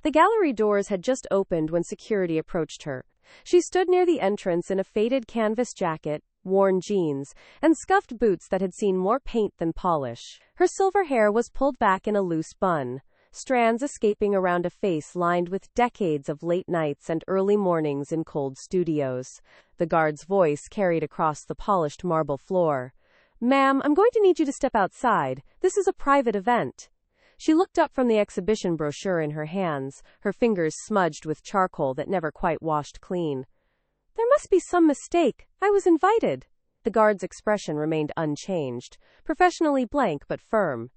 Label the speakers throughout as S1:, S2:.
S1: The gallery doors had just opened when security approached her. She stood near the entrance in a faded canvas jacket, worn jeans, and scuffed boots that had seen more paint than polish. Her silver hair was pulled back in a loose bun, strands escaping around a face lined with decades of late nights and early mornings in cold studios. The guard's voice carried across the polished marble floor. "Ma'am, I'm going to need you to step outside. This is a private event." She looked up from the exhibition brochure in her hands, her fingers smudged with charcoal that never quite washed clean. "There must be some mistake. I was invited." The guard's expression remained unchanged, professionally blank but firm.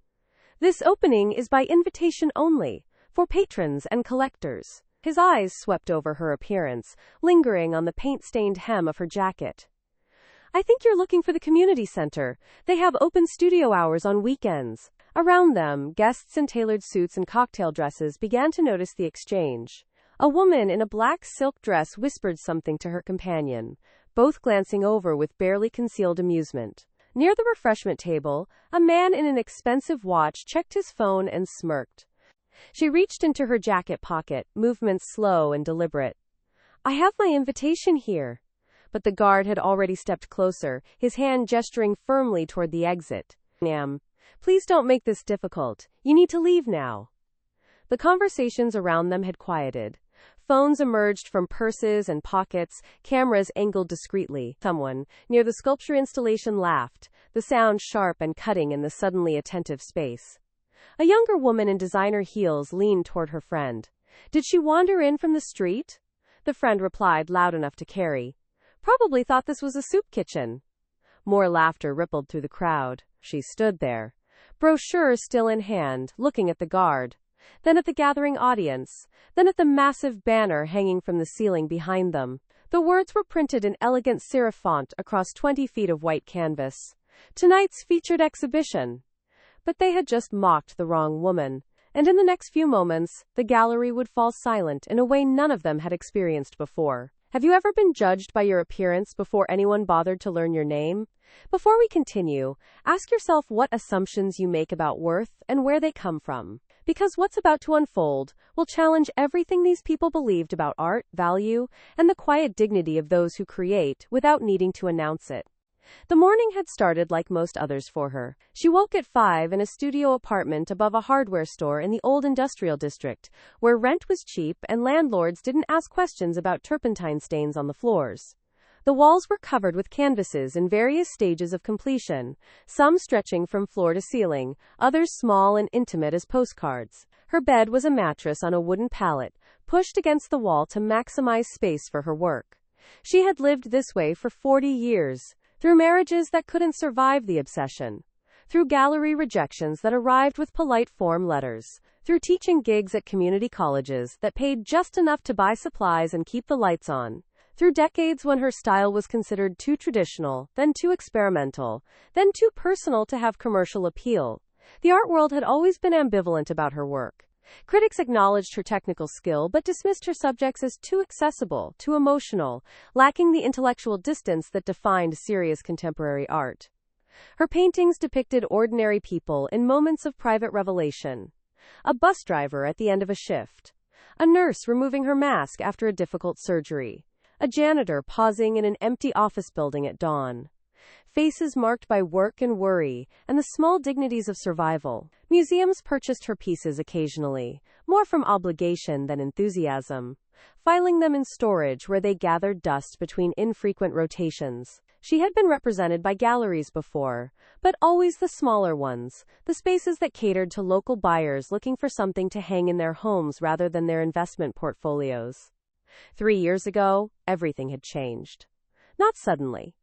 S1: "This opening is by invitation only, for patrons and collectors." His eyes swept over her appearance, lingering on the paint-stained hem of her jacket. "I think you're looking for the community center. They have open studio hours on weekends." Around them, guests in tailored suits and cocktail dresses began to notice the exchange. A woman in a black silk dress whispered something to her companion, both glancing over with barely concealed amusement. Near the refreshment table, a man in an expensive watch checked his phone and smirked. She reached into her jacket pocket, movements slow and deliberate. "I have my invitation here." But the guard had already stepped closer, his hand gesturing firmly toward the exit. "Ma'am, please don't make this difficult. You need to leave now." The conversations around them had quieted. Phones emerged from purses and pockets, cameras angled discreetly. Someone, near the sculpture installation, laughed, the sound sharp and cutting in the suddenly attentive space. A younger woman in designer heels leaned toward her friend. "Did she wander in from the street?" The friend replied loud enough to carry. "Probably thought this was a soup kitchen." More laughter rippled through the crowd. She stood there, brochure still in hand, looking at the guard, then at the gathering audience, then at the massive banner hanging from the ceiling behind them. The words were printed in elegant serif font across 20 feet of white canvas. "Tonight's featured exhibition." But they had just mocked the wrong woman, and in the next few moments, the gallery would fall silent in a way none of them had experienced before. Have you ever been judged by your appearance before anyone bothered to learn your name? Before we continue, ask yourself what assumptions you make about worth and where they come from. Because what's about to unfold will challenge everything these people believed about art, value, and the quiet dignity of those who create without needing to announce it. The morning had started like most others for her. She woke at 5 in a studio apartment above a hardware store in the old industrial district, where rent was cheap and landlords didn't ask questions about turpentine stains on the floors. The walls were covered with canvases in various stages of completion, some stretching from floor to ceiling, others small and intimate as postcards. Her bed was a mattress on a wooden pallet, pushed against the wall to maximize space for her work. She had lived this way for 40 years. Through marriages that couldn't survive the obsession. Through gallery rejections that arrived with polite form letters. Through teaching gigs at community colleges that paid just enough to buy supplies and keep the lights on. Through decades when her style was considered too traditional, then too experimental, then too personal to have commercial appeal. The art world had always been ambivalent about her work. Critics acknowledged her technical skill but dismissed her subjects as too accessible, too emotional, lacking the intellectual distance that defined serious contemporary art. Her paintings depicted ordinary people in moments of private revelation. A bus driver at the end of a shift. A nurse removing her mask after a difficult surgery. A janitor pausing in an empty office building at dawn. Faces marked by work and worry, and the small dignities of survival. Museums purchased her pieces occasionally, more from obligation than enthusiasm, filing them in storage where they gathered dust between infrequent rotations. She had been represented by galleries before, but always the smaller ones, the spaces that catered to local buyers looking for something to hang in their homes rather than their investment portfolios. 3 years ago, everything had changed. Not suddenly.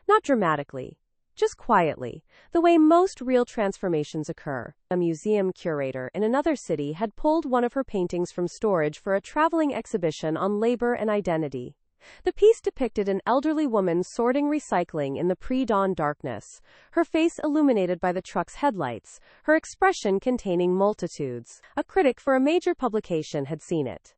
S1: Not dramatically, just quietly, the way most real transformations occur. A museum curator in another city had pulled one of her paintings from storage for a traveling exhibition on labor and identity. The piece depicted an elderly woman sorting recycling in the pre-dawn darkness, her face illuminated by the truck's headlights, her expression containing multitudes. A critic for a major publication had seen it.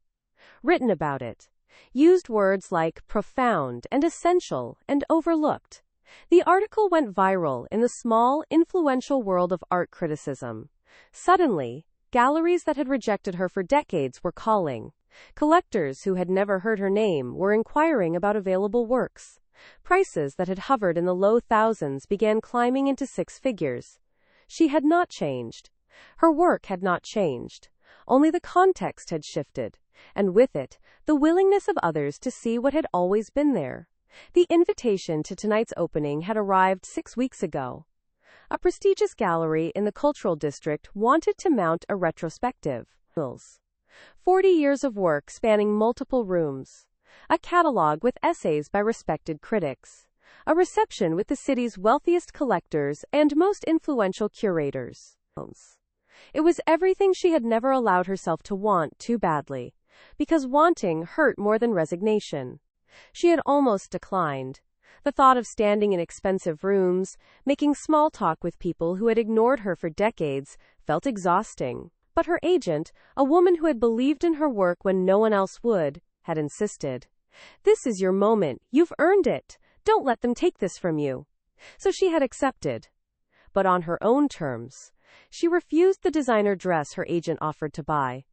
S1: Written about it. Used words like profound and essential and overlooked. The article went viral in the small, influential world of art criticism. Suddenly, Galleries that had rejected her for decades were calling. Collectors who had never heard her name were inquiring about available works. Prices that had hovered in the low thousands began climbing into six figures. She had not changed. Her work had not changed. Only the context had shifted, and with it, the willingness of others to see what had always been there. The invitation to tonight's opening had arrived 6 weeks ago. A prestigious gallery in the cultural district wanted to mount a retrospective. 40 years of work spanning multiple rooms. A catalog with essays by respected critics. A reception with the city's wealthiest collectors and most influential curators. It was everything she had never allowed herself to want too badly, because wanting hurt more than resignation. She had almost declined. The thought of standing in expensive rooms, making small talk with people who had ignored her for decades, felt exhausting. But her agent, a woman who had believed in her work when no one else would, had insisted. "This is your moment. You've earned it. Don't let them take this from you." So she had accepted. But on her own terms. She refused the designer dress her agent offered to buy.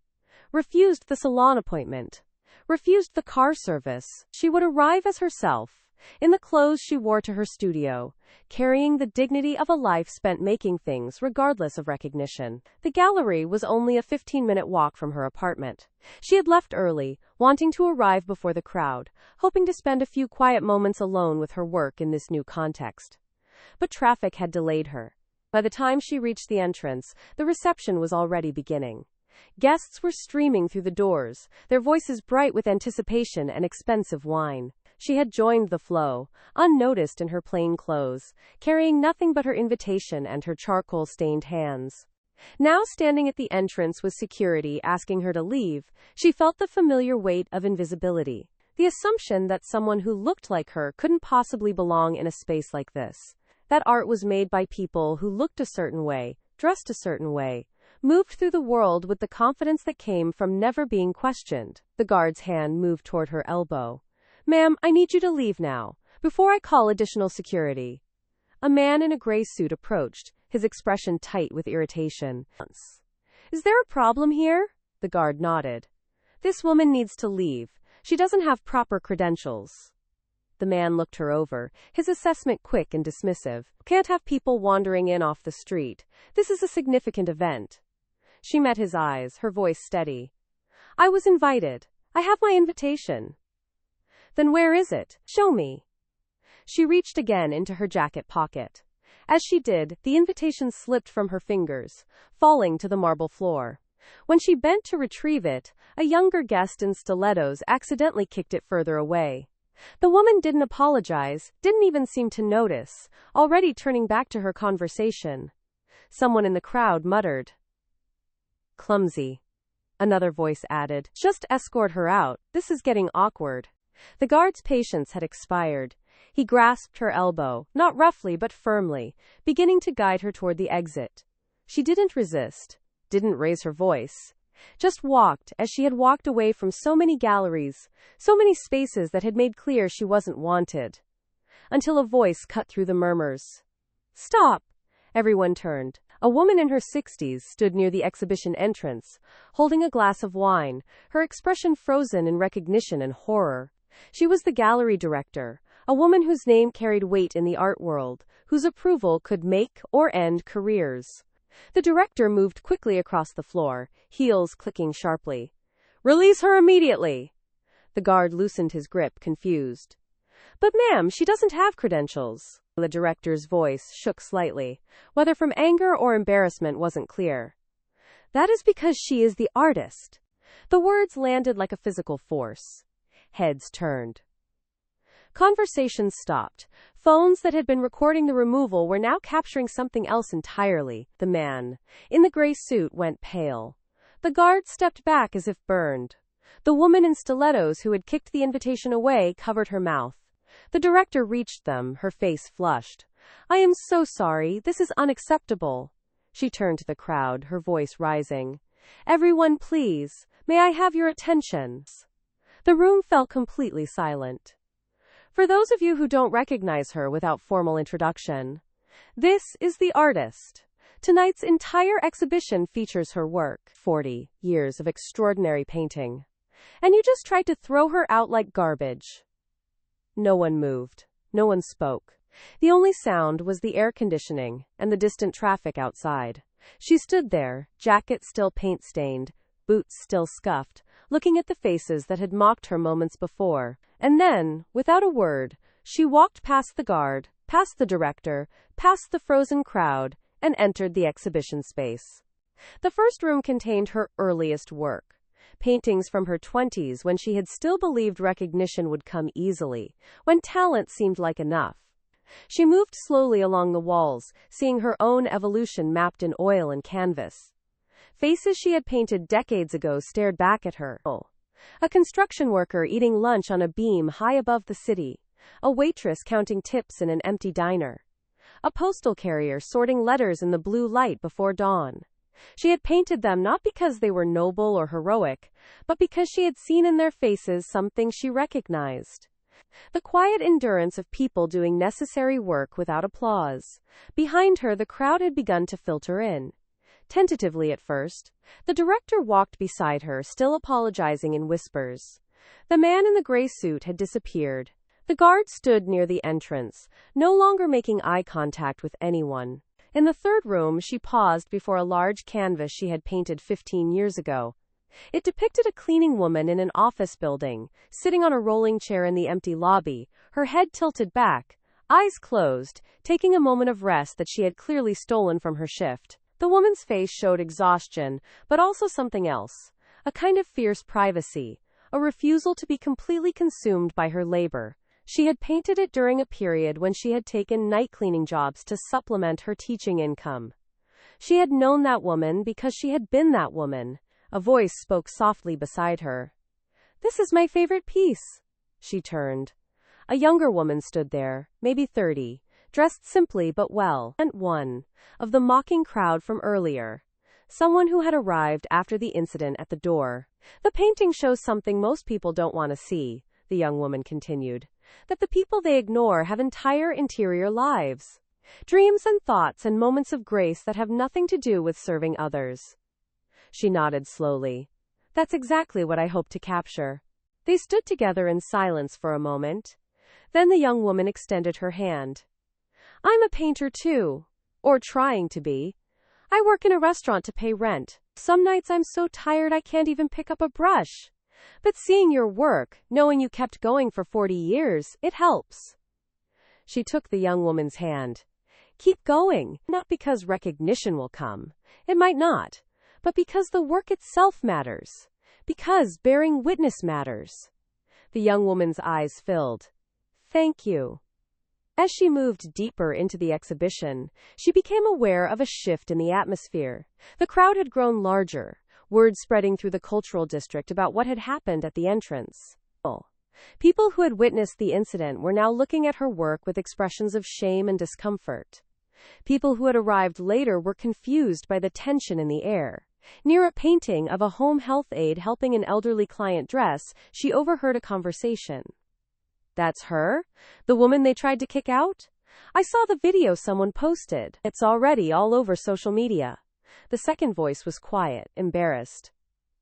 S1: Refused the salon appointment. Refused the car service. She would arrive as herself, in the clothes she wore to her studio, carrying the dignity of a life spent making things regardless of recognition. The gallery was only a 15-minute walk from her apartment. She had left early, wanting to arrive before the crowd, hoping to spend a few quiet moments alone with her work in this new context. But traffic had delayed her. By the time she reached the entrance, the reception was already beginning. Guests were streaming through the doors, their voices bright with anticipation and expensive wine. She had joined the flow, unnoticed in her plain clothes, carrying nothing but her invitation and her charcoal-stained hands. Now standing at the entrance with security asking her to leave, she felt the familiar weight of invisibility. The assumption that someone who looked like her couldn't possibly belong in a space like this. That art was made by people who looked a certain way, dressed a certain way, moved through the world with the confidence that came from never being questioned. The guard's hand moved toward her elbow. "Ma'am, I need you to leave now, before I call additional security." A man in a gray suit approached, his expression tight with irritation. "Is there a problem here?" The guard nodded. "This woman needs to leave. She doesn't have proper credentials." The man looked her over, his assessment quick and dismissive. "Can't have people wandering in off the street. This is a significant event." She met his eyes, her voice steady. "I was invited. I have my invitation." "Then where is it? Show me." She reached again into her jacket pocket. As she did, the invitation slipped from her fingers, falling to the marble floor. When she bent to retrieve it, a younger guest in stilettos accidentally kicked it further away. The woman didn't apologize, didn't even seem to notice, already turning back to her conversation. Someone in the crowd muttered. "Clumsy." Another voice added, "Just escort her out. This is getting awkward." The guard's patience had expired. He grasped her elbow, not roughly but firmly, beginning to guide her toward the exit. She didn't resist, didn't raise her voice. Just walked, as she had walked away from so many galleries, so many spaces that had made clear she wasn't wanted. Until a voice cut through the murmurs. "Stop!" Everyone turned. A woman in her 60s stood near the exhibition entrance, holding a glass of wine, her expression frozen in recognition and horror. She was the gallery director, a woman whose name carried weight in the art world, whose approval could make or end careers. The director moved quickly across the floor, heels clicking sharply. "Release her immediately!" The guard loosened his grip, confused. "But ma'am, she doesn't have credentials." The director's voice shook slightly, whether from anger or embarrassment wasn't clear. "That is because she is the artist." The words landed like a physical force. Heads turned. Conversations stopped. Phones that had been recording the removal were now capturing something else entirely. The man in the gray suit went pale. The guard stepped back as if burned. The woman in stilettos who had kicked the invitation away covered her mouth. The director reached them, her face flushed. "I am so sorry. This is unacceptable." She turned to the crowd, her voice rising. "Everyone, please. May I have your attention?" The room fell completely silent. For those of you who don't recognize her without formal introduction, this is the artist. Tonight's entire exhibition features her work. 40 years of extraordinary painting. And you just tried to throw her out like garbage. No one moved. No one spoke. The only sound was the air conditioning and the distant traffic outside. She stood there, jacket still paint-stained, boots still scuffed, looking at the faces that had mocked her moments before. And then, without a word, she walked past the guard, past the director, past the frozen crowd, and entered the exhibition space. The first room contained her earliest work. Paintings from her 20s, when she had still believed recognition would come easily, when talent seemed like enough. She moved slowly along the walls, seeing her own evolution mapped in oil and canvas. Faces she had painted decades ago stared back at her. A construction worker eating lunch on a beam high above the city. A waitress counting tips in an empty diner. A postal carrier sorting letters in the blue light before dawn. She had painted them not because they were noble or heroic, but because she had seen in their faces something she recognized. The quiet endurance of people doing necessary work without applause. Behind her, the crowd had begun to filter in. Tentatively at first, the director walked beside her, still apologizing in whispers. The man in the gray suit had disappeared. The guard stood near the entrance, no longer making eye contact with anyone. In the third room, she paused before a large canvas she had painted 15 years ago. It depicted a cleaning woman in an office building, sitting on a rolling chair in the empty lobby, her head tilted back, eyes closed, taking a moment of rest that she had clearly stolen from her shift. The woman's face showed exhaustion, but also something else, a kind of fierce privacy, a refusal to be completely consumed by her labor. She had painted it during a period when she had taken night cleaning jobs to supplement her teaching income. She had known that woman because she had been that woman. A voice spoke softly beside her. "This is my favorite piece." She turned. A younger woman stood there, maybe 30, dressed simply but well, and one of the mocking crowd from earlier. Someone who had arrived after the incident at the door. "The painting shows something most people don't want to see," the young woman continued. "That the people they ignore have entire interior lives. Dreams and thoughts and moments of grace that have nothing to do with serving others." She nodded slowly. "That's exactly what I hope to capture." They stood together in silence for a moment. Then the young woman extended her hand. "I'm a painter too. Or trying to be. I work in a restaurant to pay rent. Some nights I'm so tired I can't even pick up a brush. But seeing your work, knowing you kept going for 40 years, it helps." She took the young woman's hand. "Keep going, not because recognition will come. It might not. But because the work itself matters. Because bearing witness matters." The young woman's eyes filled. "Thank you." As she moved deeper into the exhibition, she became aware of a shift in the atmosphere. The crowd had grown larger, word spreading through the cultural district about what had happened at the entrance. People who had witnessed the incident were now looking at her work with expressions of shame and discomfort. People who had arrived later were confused by the tension in the air. Near a painting of a home health aide helping an elderly client dress, she overheard a conversation. "That's her? The woman they tried to kick out? I saw the video someone posted. It's already all over social media." The second voice was quiet, embarrassed.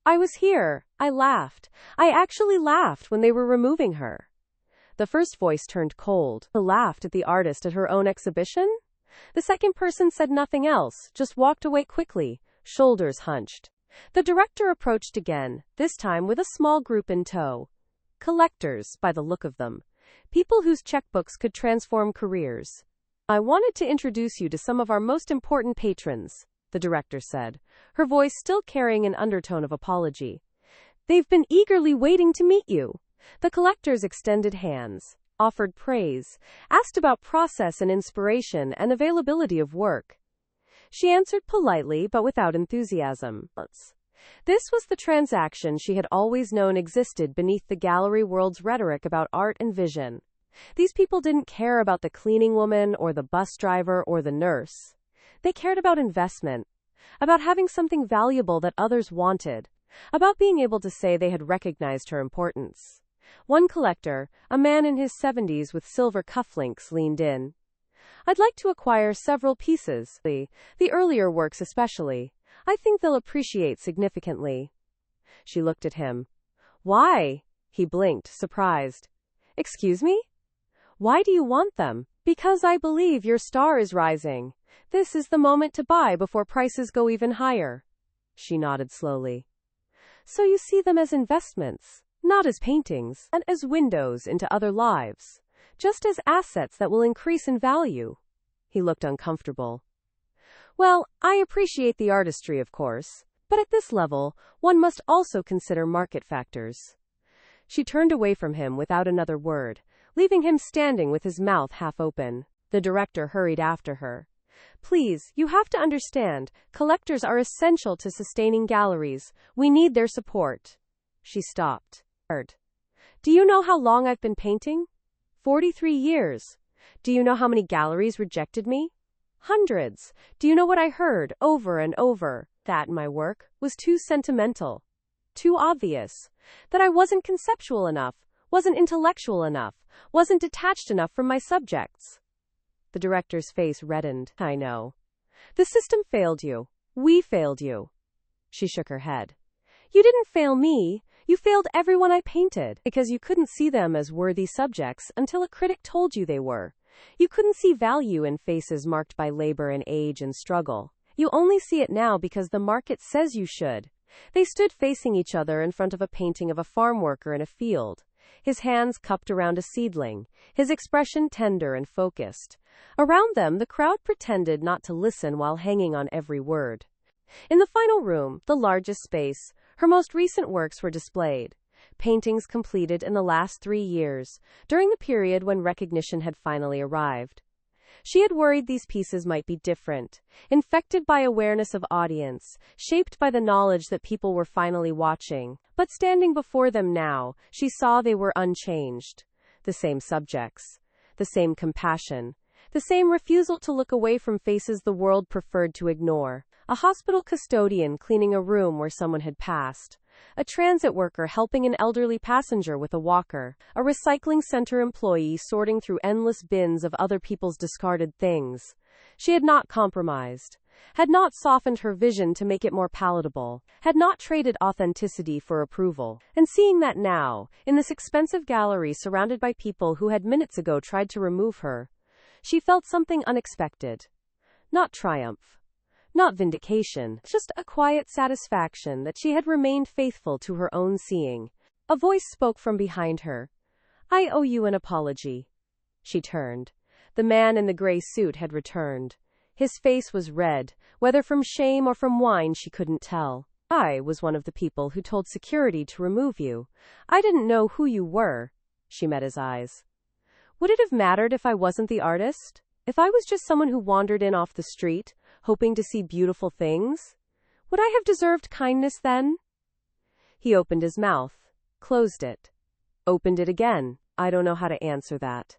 S1: "I was here. I laughed. I actually laughed when they were removing her." The first voice turned cold. Laughed at the artist at her own exhibition? The second person said nothing else, just walked away quickly, shoulders hunched. The director approached again, this time with a small group in tow. Collectors, by the look of them. People whose checkbooks could transform careers. "I wanted to introduce you to some of our most important patrons," the director said, her voice still carrying an undertone of apology. "They've been eagerly waiting to meet you." The collectors extended hands, offered praise, asked about process and inspiration and availability of work. She answered politely but without enthusiasm. This was the transaction she had always known existed beneath the gallery world's rhetoric about art and vision. These people didn't care about the cleaning woman or the bus driver or the nurse. They cared about investment, about having something valuable that others wanted, about being able to say they had recognized her importance. One collector, a man in his 70s with silver cufflinks, leaned in. I'd like to acquire several pieces, the earlier works especially. I think they'll appreciate significantly. She looked at him. Why? He blinked, surprised. Excuse me? Why do you want them? Because I believe your star is rising. This is the moment to buy before prices go even higher. She nodded slowly. So you see them as investments, not as paintings, and as windows into other lives, just as assets that will increase in value. He looked uncomfortable. Well, I appreciate the artistry, of course, but at this level, one must also consider market factors. She turned away from him without another word, leaving him standing with his mouth half open. The director hurried after her. Please, you have to understand, collectors are essential to sustaining galleries. We need their support. She stopped. Do you know how long I've been painting? 43 years. Do you know how many galleries rejected me? Hundreds. Do you know what I heard over and over? That my work was too sentimental, too obvious, that I wasn't conceptual enough, wasn't intellectual enough, wasn't detached enough from my subjects. The director's face reddened. I know. The system failed you. We failed you. She shook her head. You didn't fail me. You failed everyone I painted, because you couldn't see them as worthy subjects until a critic told you they were. You couldn't see value in faces marked by labor and age and struggle. You only see it now because the market says you should. They stood facing each other in front of a painting of a farm worker in a field, his hands cupped around a seedling, his expression tender and focused. Around them, the crowd pretended not to listen while hanging on every word. In the final room, the largest space, her most recent works were displayed. Paintings completed in the last 3 years, during the period when recognition had finally arrived. She had worried these pieces might be different, infected by awareness of audience, shaped by the knowledge that people were finally watching. But standing before them now, she saw they were unchanged. The same subjects, the same compassion, the same refusal to look away from faces the world preferred to ignore. A hospital custodian cleaning a room where someone had passed. A transit worker helping an elderly passenger with a walker. A recycling center employee sorting through endless bins of other people's discarded things. She had not compromised. Had not softened her vision to make it more palatable. Had not traded authenticity for approval. And seeing that now, in this expensive gallery surrounded by people who had minutes ago tried to remove her, she felt something unexpected. Not triumph. Not vindication, just a quiet satisfaction that she had remained faithful to her own seeing. A voice spoke from behind her. I owe you an apology. She turned. The man in the gray suit had returned. His face was red, whether from shame or from wine she couldn't tell. I was one of the people who told security to remove you. I didn't know who you were. She met his eyes. Would it have mattered if I wasn't the artist? If I was just someone who wandered in off the street, hoping to see beautiful things? Would I have deserved kindness then? He opened his mouth, closed it, opened it again. I don't know how to answer that.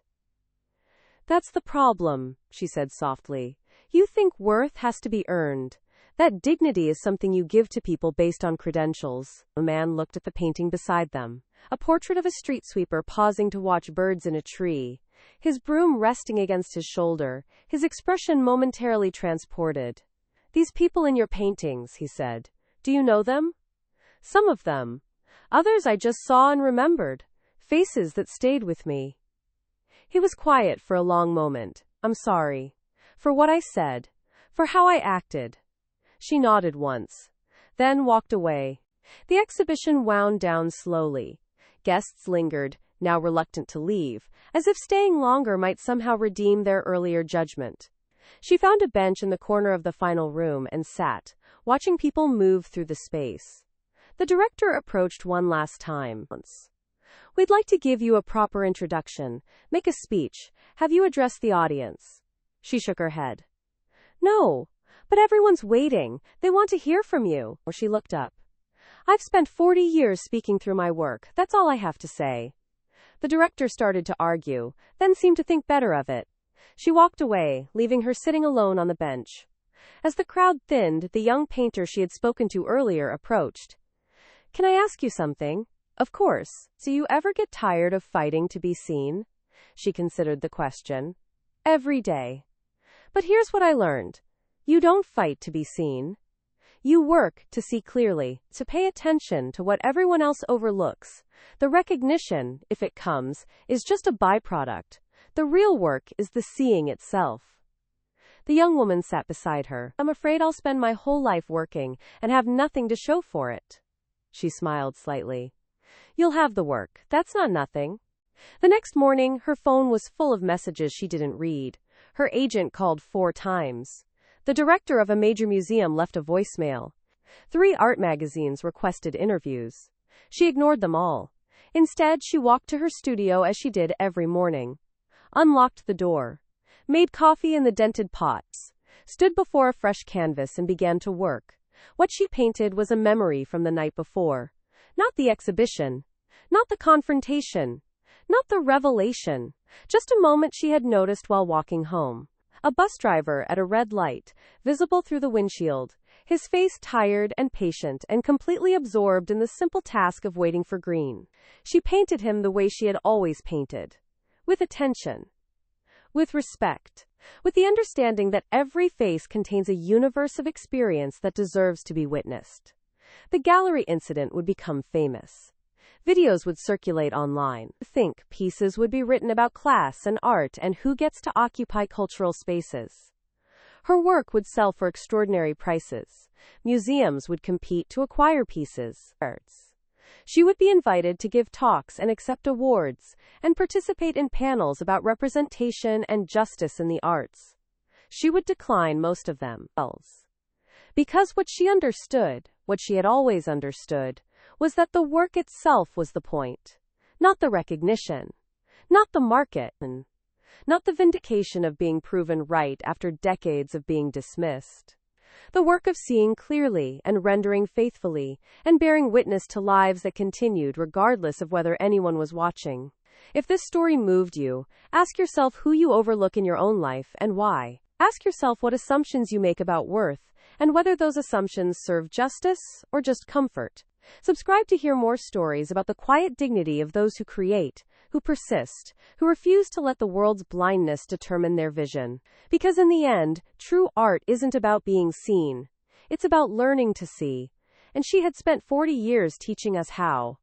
S1: That's the problem, she said softly. You think worth has to be earned. That dignity is something you give to people based on credentials. A man looked at the painting beside them. A portrait of a street sweeper pausing to watch birds in a tree. His broom resting against his shoulder, his expression momentarily transported. These people in your paintings, he said. Do you know them? Some of them. Others I just saw and remembered. Faces that stayed with me. He was quiet for a long moment. I'm sorry. For what I said. For how I acted. She nodded once. Then walked away. The exhibition wound down slowly. Guests lingered, now reluctant to leave, as if staying longer might somehow redeem their earlier judgment. She found a bench in the corner of the final room and sat, watching people move through the space. The director approached one last time. We'd like to give you a proper introduction, make a speech, have you address the audience. She shook her head. No, but everyone's waiting. They want to hear from you. Or she looked up. I've spent 40 years speaking through my work. That's all I have to say. The director started to argue, then seemed to think better of it. She walked away, leaving her sitting alone on the bench. As the crowd thinned, the young painter she had spoken to earlier approached. Can I ask you something? Of course. Do you ever get tired of fighting to be seen? She considered the question. Every day. But here's what I learned. You don't fight to be seen. You work to see clearly, to pay attention to what everyone else overlooks. The recognition, if it comes, is just a byproduct. The real work is the seeing itself. The young woman sat beside her. I'm afraid I'll spend my whole life working and have nothing to show for it. She smiled slightly. You'll have the work. That's not nothing. The next morning, her phone was full of messages she didn't read. Her agent called 4 times. The director of a major museum left a voicemail. 3 art magazines requested interviews. She ignored them all. Instead, she walked to her studio as she did every morning. Unlocked the door. Made coffee in the dented pots. Stood before a fresh canvas and began to work. What she painted was a memory from the night before. Not the exhibition. Not the confrontation. Not the revelation. Just a moment she had noticed while walking home. A bus driver at a red light, visible through the windshield, his face tired and patient and completely absorbed in the simple task of waiting for green. She painted him the way she had always painted. With attention. With respect. With the understanding that every face contains a universe of experience that deserves to be witnessed. The gallery incident would become famous. Videos would circulate online. Think pieces would be written about class and art and who gets to occupy cultural spaces. Her work would sell for extraordinary prices. Museums would compete to acquire pieces. She would be invited to give talks and accept awards, and participate in panels about representation and justice in the arts. She would decline most of them. Because what she understood, what she had always understood, was that the work itself was the point. Not the recognition. Not the market. Not the vindication of being proven right after decades of being dismissed. The work of seeing clearly and rendering faithfully and bearing witness to lives that continued regardless of whether anyone was watching. If this story moved you, ask yourself who you overlook in your own life and why. Ask yourself what assumptions you make about worth and whether those assumptions serve justice or just comfort. Subscribe to hear more stories about the quiet dignity of those who create, who persist, who refuse to let the world's blindness determine their vision. Because in the end, true art isn't about being seen. It's about learning to see. And she had spent 40 years teaching us how.